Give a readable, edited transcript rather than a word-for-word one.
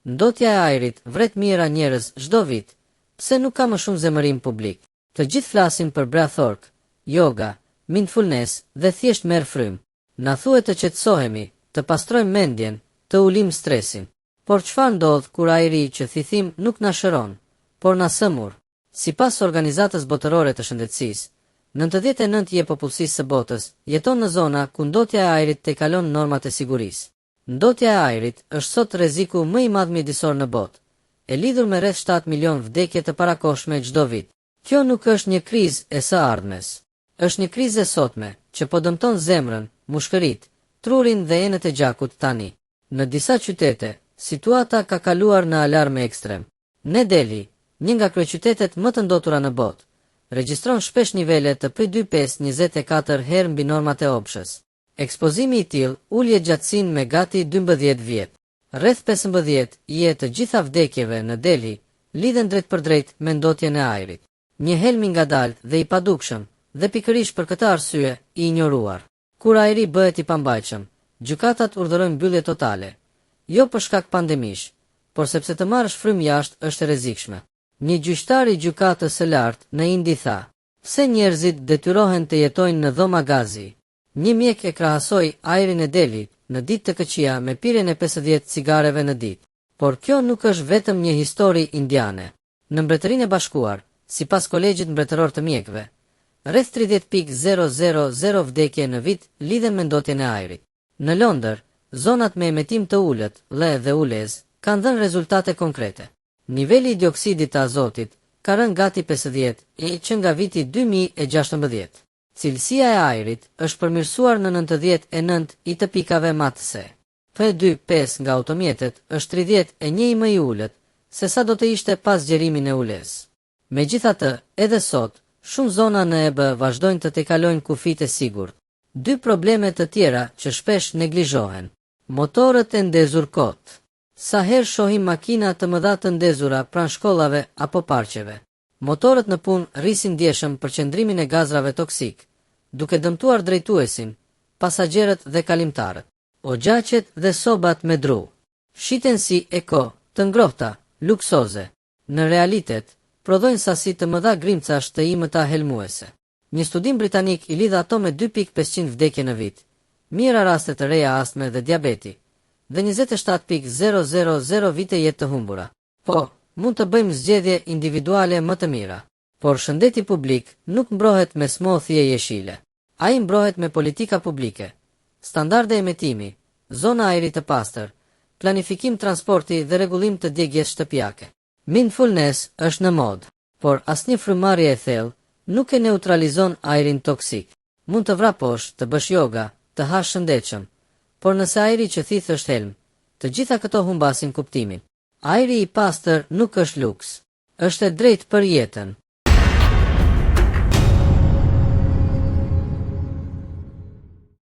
Ndotja e ajrit vret mijëra njerëz çdo vit. Pse nuk ka më shumë zemërim publik? Të gjithë flasin për breathwork, yoga, mindfulness dhe thjesht merr frym. Na thuhet të qetësohemi, të pastrojmë mendjen, të ulim stresin. Por çfarë ndodh kur ajri që thithim nuk na shëron, por na sëmur? Sipas Organizatës Botërore të Shëndetësisë, 99% e popullsisë së botës jeton në zona ku ndotja e ajrit tejkalon normat e sigurisë. Ndotja e ajrit është sot rreziku më i madh mjedisor në botë, e lidhur me rreth 7 milion vdekje të parakohshme çdo vit. Kjo nuk është një krizë e së ardhmes. Është një krizë e sotme që po dëmton zemrën, mushkërit, trurin dhe enët e gjakut tani. Në disa qytete, situata ka kaluar në alarm ekstrem. New Delhi, një nga kryeqytetet më të ndotura në botë, regjistron shpesh nivele të P2.5-24 herë mbi normat e opshës. Ekspozimi i tillë ulje gjatësinë me gati 12 vjet. Rreth 15 të gjitha vdekjeve në Delhi lidhen drejt për drejt me ndotjen e ajrit. Një helm i ngadalë dhe i padukshëm, dhe pikërisht për këtë arsye i injoruar. Kur ajri bëhet i pambajtshëm, gjykatat urdhërojnë mbyllje totale. Jo për shkak pandemish, por sepse të marrësh frym jashtë është e rrezikshme. Një gjyqtar i gjykatës së lartë në Indi tha: "Pse njerëzit detyrohen të jetojnë në dhoma gazi?" Një mjek e krahasoi ajrin e Delit në ditë të këqija me pirjen e 50 cigareve në ditë. Por kjo nuk është vetëm një histori indiane. Në Mbretërinë e Bashkuar, sipas Kolegjit Mbretëror të Mjekëve, rreth 30.000 vdekje në vit lidhen me ndotjen e ajrit. Në Londër, zonat me emetim të ulët, lle dhe ulez, kanë dhënë rezultate konkrete. Niveli i dioksidit të azotit ka rënë gati 50 që nga viti 2016. Cilësia e ajrit është përmirësuar në 99 i të pikave matëse. P2.5 nga automjetet është 31 më i ulët se sa do të ishte pas zgjerimin e ulez. Megjithatë, edhe sot, shumë zona në EB vazhdojnë të tejkalojnë kufit e sigurt. Dy probleme të tjera që shpesh neglizhohen. Motorët e ndezur kot. Sa herë shohim makina të mëdha të ndezura pranë shkollave apo parqeve. Motorët në punë rrisin ndjeshëm për qëndrimin e gazrave toksik, duke dëmtuar drejtuesin, pasagerët dhe kalimtarët. Ogjaqet dhe sobat me dru shiten si eko, të ngrohta, luksoze. Në realitet, prodhojnë sasi të mëdha grimcash të imëta helmuese. Një studim britanik i lidh ato me 2.500 vdekje në vit, mijëra raste të reja astme dhe diabeti, dhe 27.000 vite jetë të humbura. Po, mund të bëjmë zgjedhje individuale më të mira, por shëndeti publik nuk mbrohet me smothje jeshile. Ai mbrohet me politika publike, standarde emetimi, zona ajri të pastër, planifikim transporti dhe rregullim të djegjes shtëpiake. Mindfulness është në modë, por asnjë frymarrje e thellë nuk e neutralizon ajrin toksik. Mund të vra poshtë, të bësh yoga, të hash shëndetshëm, por nëse ajri që thith është helm, të gjitha këto humbasin kuptimin. Ajri i pastër nuk është luks, është e drejtë për jetën.